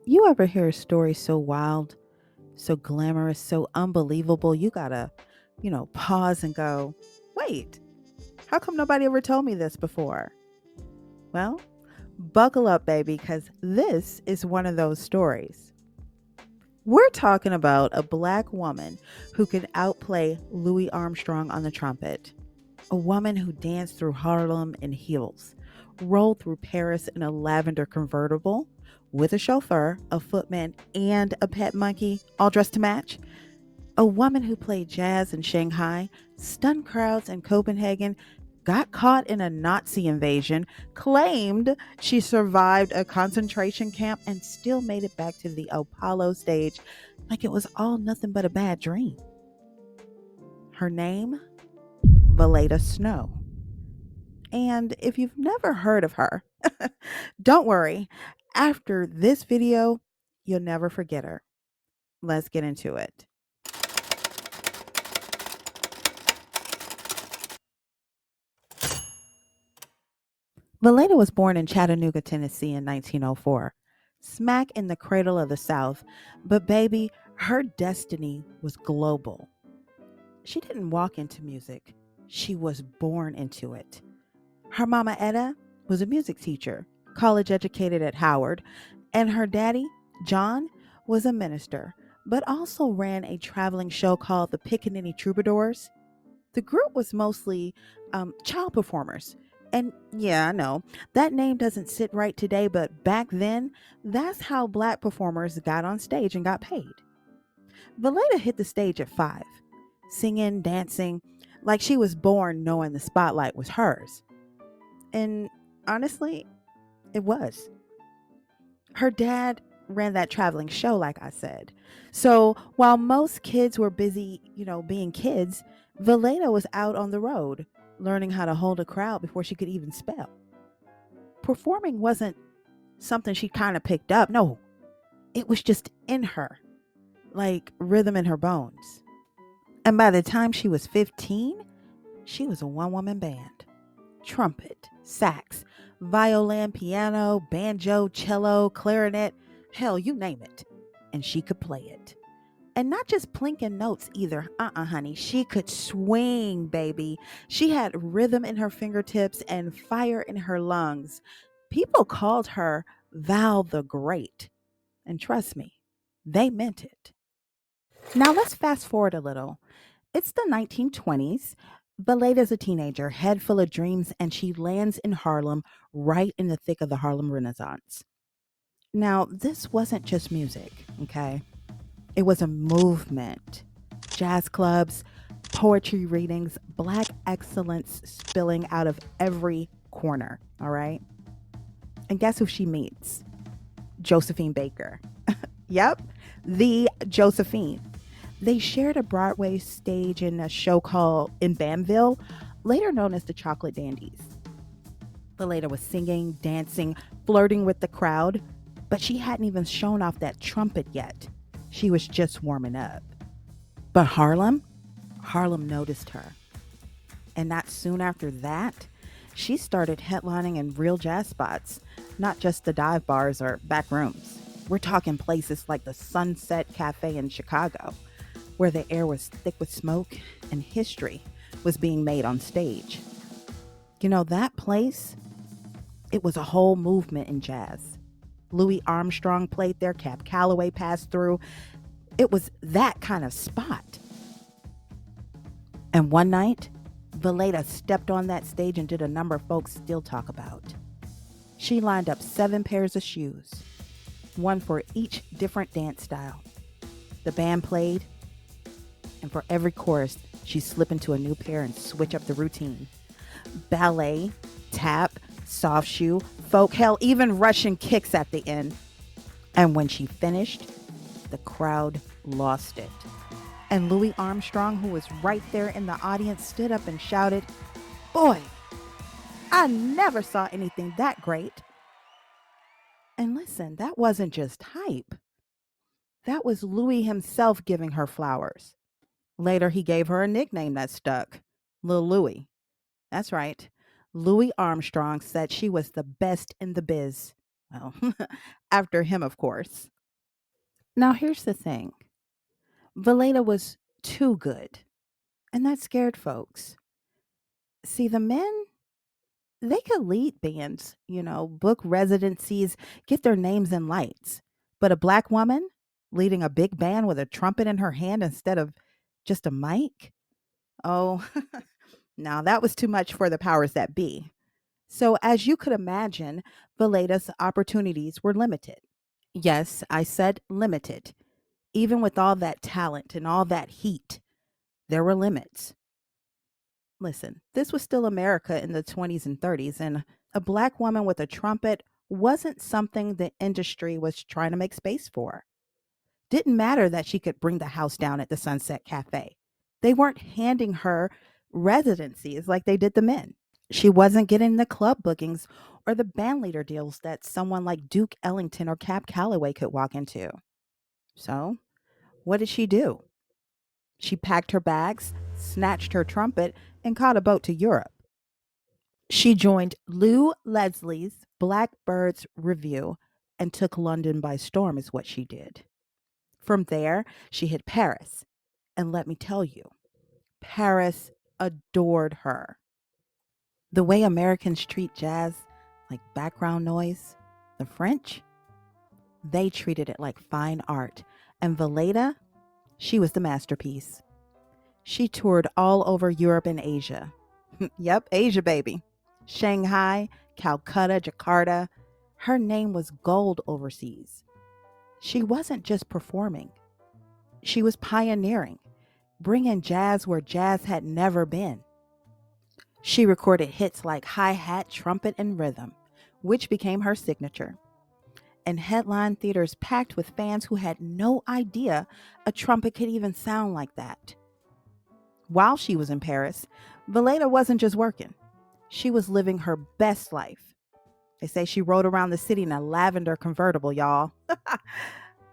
You ever hear a story so wild, so glamorous, so unbelievable, you gotta, pause and go, wait, how come nobody ever told me this before? Well, buckle up, baby, because this is one of those stories. We're talking about a black woman who could outplay Louis Armstrong on the trumpet, a woman who danced through Harlem in heels, rolled through Paris in a lavender convertible with a chauffeur, a footman, and a pet monkey, all dressed to match. A woman who played jazz in Shanghai, stunned crowds in Copenhagen, got caught in a Nazi invasion, claimed she survived a concentration camp, and still made it back to the Apollo stage like it was all nothing but a bad dream. Her name? Valaida Snow. And if you've never heard of her, don't worry. After this video, you'll never forget her. Let's get into it. Valeda was born in Chattanooga, Tennessee in 1904, smack in the cradle of the South. But baby, her destiny was global. She didn't walk into music, she was born into it. Her mama Etta was a music teacher, college educated at Howard, and her daddy, John, was a minister, but also ran a traveling show called the Pickaninny Troubadours. The group was mostly child performers. And yeah, I know that name doesn't sit right today, but back then, that's how black performers got on stage and got paid. Valeda hit the stage at 5, singing, dancing, like she was born knowing the spotlight was hers. And honestly, it was. Her dad ran that traveling show, like I said. So while most kids were busy, being kids, Valeda was out on the road, learning how to hold a crowd before she could even spell. Performing wasn't something she kind of picked up. No, it was just in her, like rhythm in her bones. And by the time she was 15, she was a one woman band: trumpet, sax, violin, piano, banjo, cello, clarinet, hell, you name it. And she could play it. And not just plinking notes either. Honey. She could swing, baby. She had rhythm in her fingertips and fire in her lungs. People called her Val the Great. And trust me, they meant it. Now let's fast forward a little. It's the 1920s. Valeda's a teenager, head full of dreams, and she lands in Harlem right in the thick of the Harlem Renaissance. Now, this wasn't just music, okay? It was a movement. Jazz clubs, poetry readings, black excellence spilling out of every corner, all right? And guess who she meets? Josephine Baker. Yep, the Josephine. They shared a Broadway stage in a show called In Bamville, later known as the Chocolate Dandies. Valeda was singing, dancing, flirting with the crowd, but she hadn't even shown off that trumpet yet. She was just warming up. But Harlem noticed her. And not soon after that, she started headlining in real jazz spots, not just the dive bars or back rooms. We're talking places like the Sunset Cafe in Chicago, where the air was thick with smoke and history was being made on stage. That place, it was a whole movement in jazz. Louis Armstrong played there, Cab Calloway passed through. It was that kind of spot. And one night, Valeda stepped on that stage and did a number folks still talk about. She lined up 7 pairs of shoes, one for each different dance style. The band played, and for every chorus, she'd slip into a new pair and switch up the routine. Ballet, tap, soft shoe, folk, hell, even Russian kicks at the end. And when she finished, the crowd lost it. And Louis Armstrong, who was right there in the audience, stood up and shouted, "Boy, I never saw anything that great." And listen, that wasn't just hype. That was Louis himself giving her flowers. Later, he gave her a nickname that stuck: Lil Louis. That's right. Louis Armstrong said she was the best in the biz. Well, after him, of course. Now, here's the thing: Valeda was too good, and that scared folks. See, the men, they could lead bands, book residencies, get their names in lights. But a black woman leading a big band with a trumpet in her hand instead of just a mic? Oh, now that was too much for the powers that be. So, as you could imagine, Valeda's opportunities were limited. Yes, I said limited. Even with all that talent and all that heat, there were limits. Listen, this was still America in the 20s and 30s, and a black woman with a trumpet wasn't something the industry was trying to make space for. Didn't matter that she could bring the house down at the Sunset Cafe. They weren't handing her residencies like they did the men. She wasn't getting the club bookings or the bandleader deals that someone like Duke Ellington or Cap Calloway could walk into. So, what did she do? She packed her bags, snatched her trumpet, and caught a boat to Europe. She joined Lou Leslie's Blackbird's Review and took London by storm, is what she did. From there, she hit Paris. And let me tell you, Paris adored her. The way Americans treat jazz like background noise, the French, they treated it like fine art. And Valeda, she was the masterpiece. She toured all over Europe and Asia. Yep, Asia, baby. Shanghai, Calcutta, Jakarta. Her name was gold overseas. She wasn't just performing, she was pioneering, bringing jazz where jazz had never been. She recorded hits like Hi Hat, Trumpet, and Rhythm, which became her signature, and headline theaters packed with fans who had no idea a trumpet could even sound like that. While she was in Paris, Valeda wasn't just working, she was living her best life. They say she rode around the city in a lavender convertible, y'all.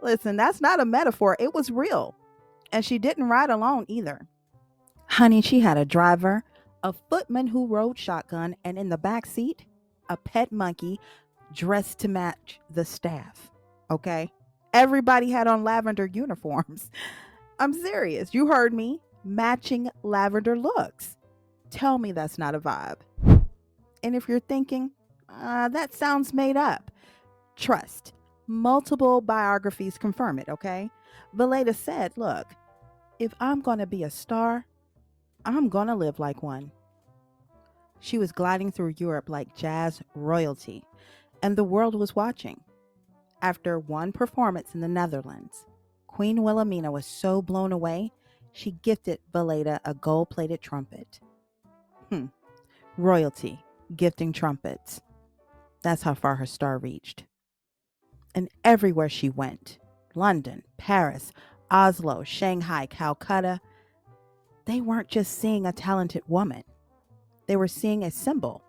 Listen, that's not a metaphor, it was real. And she didn't ride alone either. Honey, she had a driver, a footman who rode shotgun, and in the back seat, a pet monkey dressed to match the staff. Okay? Everybody had on lavender uniforms. I'm serious. You heard me. Matching lavender looks. Tell me that's not a vibe. And if you're thinking, that sounds made up, trust. Multiple biographies confirm it, okay? Valeda said, look, if I'm going to be a star, I'm going to live like one. She was gliding through Europe like jazz royalty, and the world was watching. After one performance in the Netherlands, Queen Wilhelmina was so blown away, she gifted Valeda a gold plated trumpet. Royalty, gifting trumpets. That's how far her star reached. And everywhere she went, London, Paris, Oslo, Shanghai, Calcutta, they weren't just seeing a talented woman. They were seeing a symbol,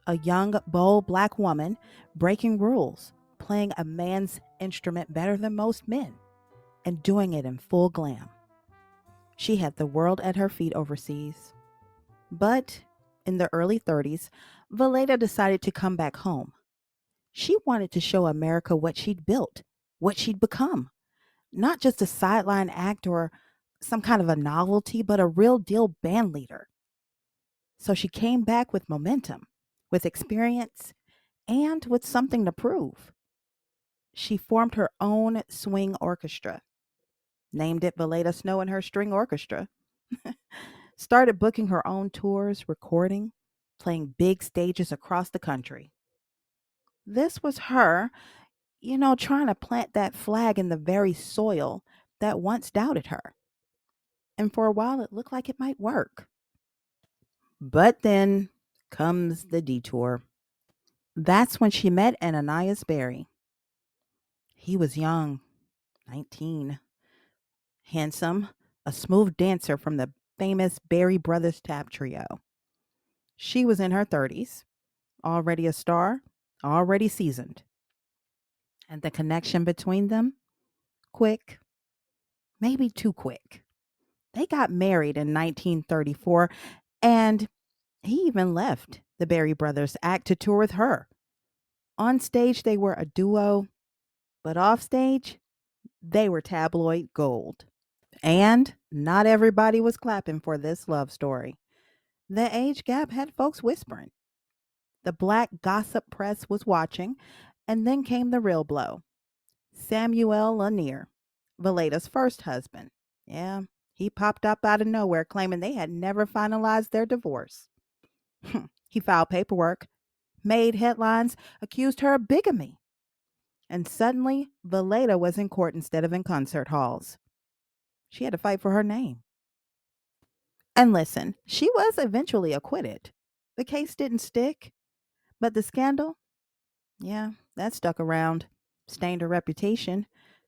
a young, bold black woman breaking rules, playing a man's instrument better than most men, and doing it in full glam. She had the world at her feet overseas. But in the early 30s, Valeda decided to come back home. She wanted to show America what she'd built, what she'd become. Not just a sideline act or some kind of a novelty, but a real deal band leader. So she came back with momentum, with experience, and with something to prove. She formed her own swing orchestra, named it Valaida Snow and her String Orchestra, started booking her own tours, recording, playing big stages across the country. This was her, trying to plant that flag in the very soil that once doubted her. And for a while, it looked like it might work. But then comes the detour. That's when she met Ananias Berry. He was young, 19, handsome, a smooth dancer from the famous Berry Brothers Tap Trio. She was in her 30s, already a star, already seasoned. And the connection between them? Quick, maybe too quick. They got married in 1934, and he even left the Berry Brothers act to tour with her. On stage, they were a duo, but off stage, They were tabloid gold. And not everybody was clapping for this love story. The age gap had folks whispering. The black gossip press was watching, and then came the real blow. Samuel Lanier, Valaida's first husband. Yeah, he popped up out of nowhere claiming they had never finalized their divorce. He filed paperwork, made headlines, accused her of bigamy. And suddenly, Valaida was in court instead of in concert halls. She had to fight for her name. And listen, she was eventually acquitted. The case didn't stick, but the scandal, yeah, that stuck around, stained her reputation,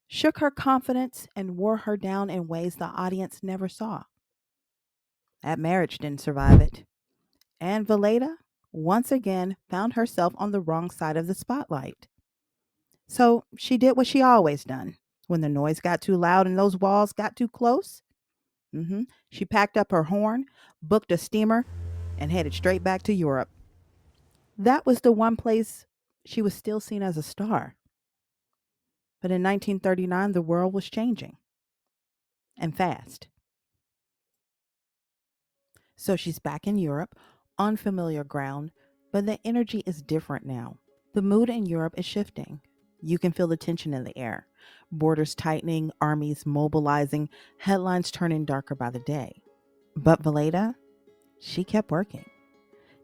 shook her confidence, and wore her down in ways the audience never saw. That marriage didn't survive it. And Valeda, once again, found herself on the wrong side of the spotlight. So she did what she always done. When the noise got too loud and those walls got too close, she packed up her horn, booked a steamer, and headed straight back to Europe. That was the one place she was still seen as a star. But in 1939, the world was changing, and fast. So she's back in Europe, on familiar ground, but the energy is different now. The mood in Europe is shifting. You can feel the tension in the air. Borders tightening, armies mobilizing, headlines turning darker by the day. But Valeda, she kept working.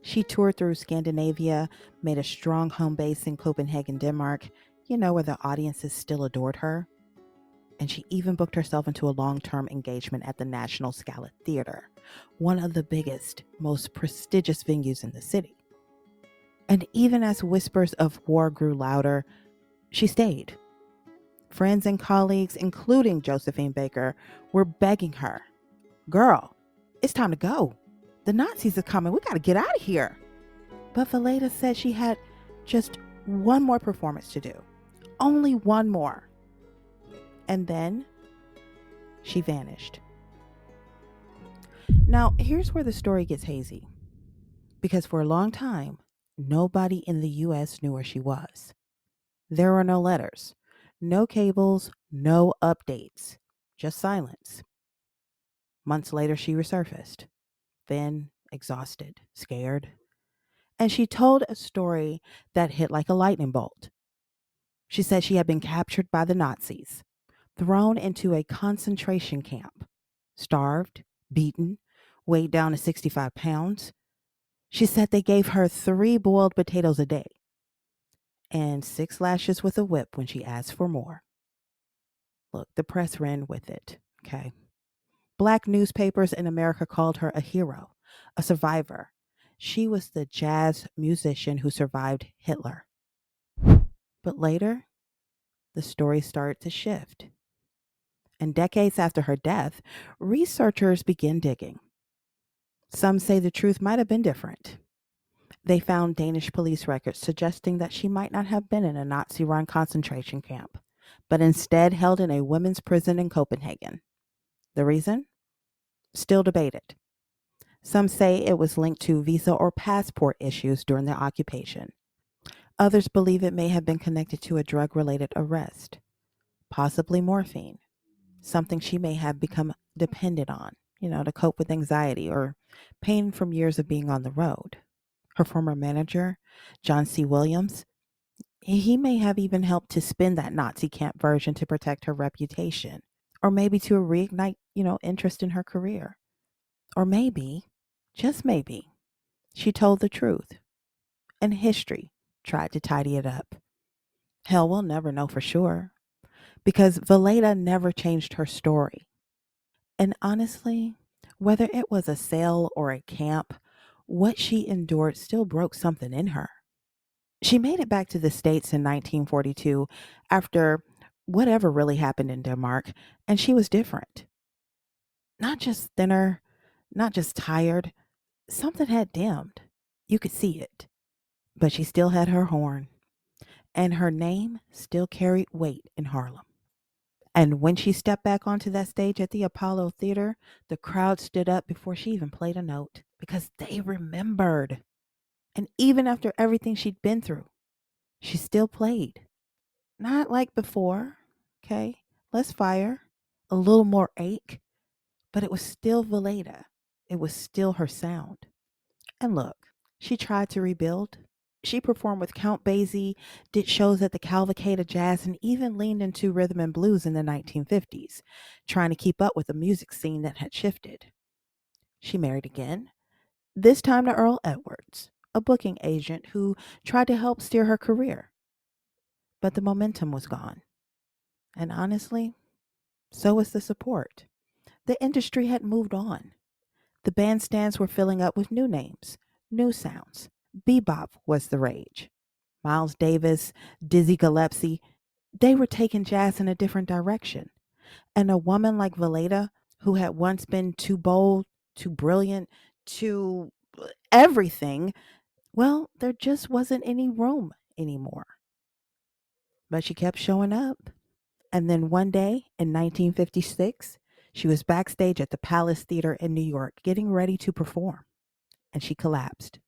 She toured through Scandinavia, made a strong home base in Copenhagen, Denmark, where the audiences still adored her. And she even booked herself into a long term engagement at the National Scala Theater, one of the biggest, most prestigious venues in the city. And even as whispers of war grew louder, she stayed. Friends and colleagues, including Josephine Baker, were begging her, "Girl, it's time to go. The Nazis are coming. We got to get out of here." But Valeda said she had just one more performance to do. Only one more. And then she vanished. Now, here's where the story gets hazy. Because for a long time, nobody in the US knew where she was. There were no letters, no cables, no updates, just silence. Months later, she resurfaced, thin, exhausted, scared. And she told a story that hit like a lightning bolt. She said she had been captured by the Nazis, thrown into a concentration camp, starved, beaten, weighed down to 65 pounds. She said they gave her 3 boiled potatoes a day and 6 lashes with a whip when she asked for more. Look, the press ran with it, okay? Black newspapers in America called her a hero, a survivor. She was the jazz musician who survived Hitler. But later, the story started to shift. And decades after her death, researchers began digging. Some say the truth might have been different. They found Danish police records suggesting that she might not have been in a Nazi run concentration camp, but instead held in a women's prison in Copenhagen. The reason? Still debated. Some say it was linked to visa or passport issues during the occupation. Others believe it may have been connected to a drug related arrest, possibly morphine, something she may have become dependent on, to cope with anxiety or pain from years of being on the road. Her former manager, John C. Williams, he may have even helped to spin that Nazi camp version to protect her reputation, or maybe to reignite, interest in her career. Or maybe, just maybe, she told the truth, and history tried to tidy it up. Hell, we'll never know for sure, because Valeda never changed her story. And honestly, whether it was a sale or a camp, what she endured still broke something in her. She made it back to the States in 1942 after whatever really happened in Denmark, and she was different. Not just thinner, not just tired. Something had dimmed. You could see it. But she still had her horn, and her name still carried weight in Harlem. And when she stepped back onto that stage at the Apollo Theater, the crowd stood up before she even played a note because they remembered. And even after everything she'd been through, she still played. Not like before, okay? less fire, a little more ache, but it was still Valaida. It was still her sound. And look, she tried to rebuild. She performed with Count Basie, did shows at the Cavalcade of Jazz, and even leaned into rhythm and blues in the 1950s, trying to keep up with the music scene that had shifted. She married again, this time to Earl Edwards, a booking agent who tried to help steer her career. But the momentum was gone. And honestly, so was the support. The industry had moved on. The bandstands were filling up with new names, new sounds. Bebop was the rage. Miles Davis, Dizzy Gillespie, they were taking jazz in a different direction. And a woman like Valaida, who had once been too bold, too brilliant, too everything, well, there just wasn't any room anymore. But she kept showing up. And then one day in 1956, she was backstage at the Palace Theater in New York getting ready to perform. And she collapsed.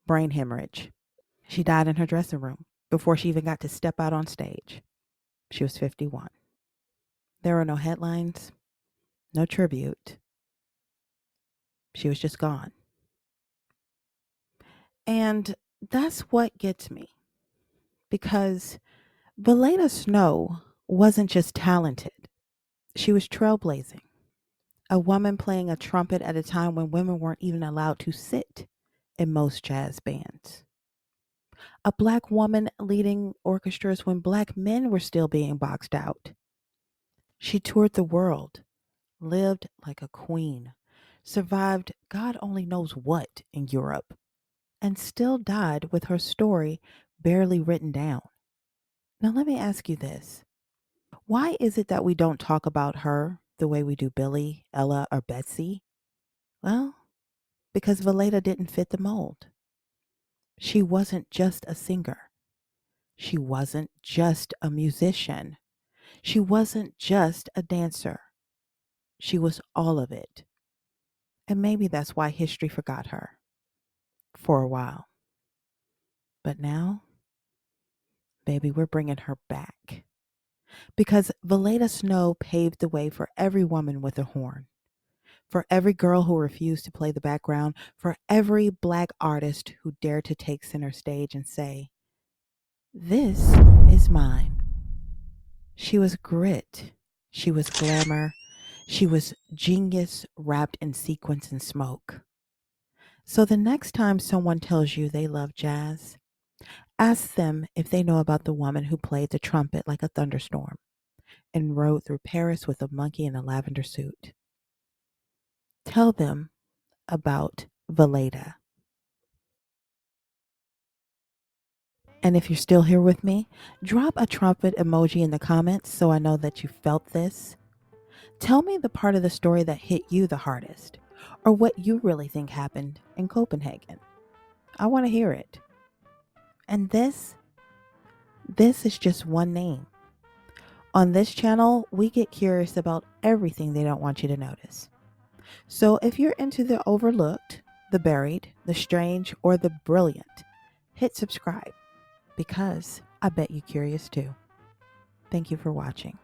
Brain hemorrhage. She died in her dressing room before she even got to step out on stage. She was 51. There were no headlines, no tribute. She was just gone. And that's what gets me because Valaida Snow wasn't just talented, she was trailblazing. A woman playing a trumpet at a time when women weren't even allowed to sit in most jazz bands. A black woman leading orchestras when black men were still being boxed out. She toured the world, lived like a queen, survived God only knows what in Europe, and still died with her story barely written down. Now, let me ask you this. Why is it that we don't talk about her the way we do Billy, Ella, or Betsy? Well, because Valaida didn't fit the mold. She wasn't just a singer. She wasn't just a musician. She wasn't just a dancer. She was all of it. And maybe that's why history forgot her for a while. But now, baby, we're bringing her back. Because Valaida Snow paved the way for every woman with a horn, for every girl who refused to play the background, for every black artist who dared to take center stage and say, "This is mine." She was grit. She was glamour. She was genius wrapped in sequins and smoke. So the next time someone tells you they love jazz, ask them if they know about the woman who played the trumpet like a thunderstorm and rode through Paris with a monkey in a lavender suit. Tell them about Valaida. And if you're still here with me, drop a trumpet emoji in the comments so I know that you felt this. Tell me the part of the story that hit you the hardest, or what you really think happened in Copenhagen. I want to hear it. And this is just one name. On this channel, we get curious about everything they don't want you to notice. So if you're into the overlooked, the buried, the strange, or the brilliant, hit subscribe because I bet you're curious too. Thank you for watching.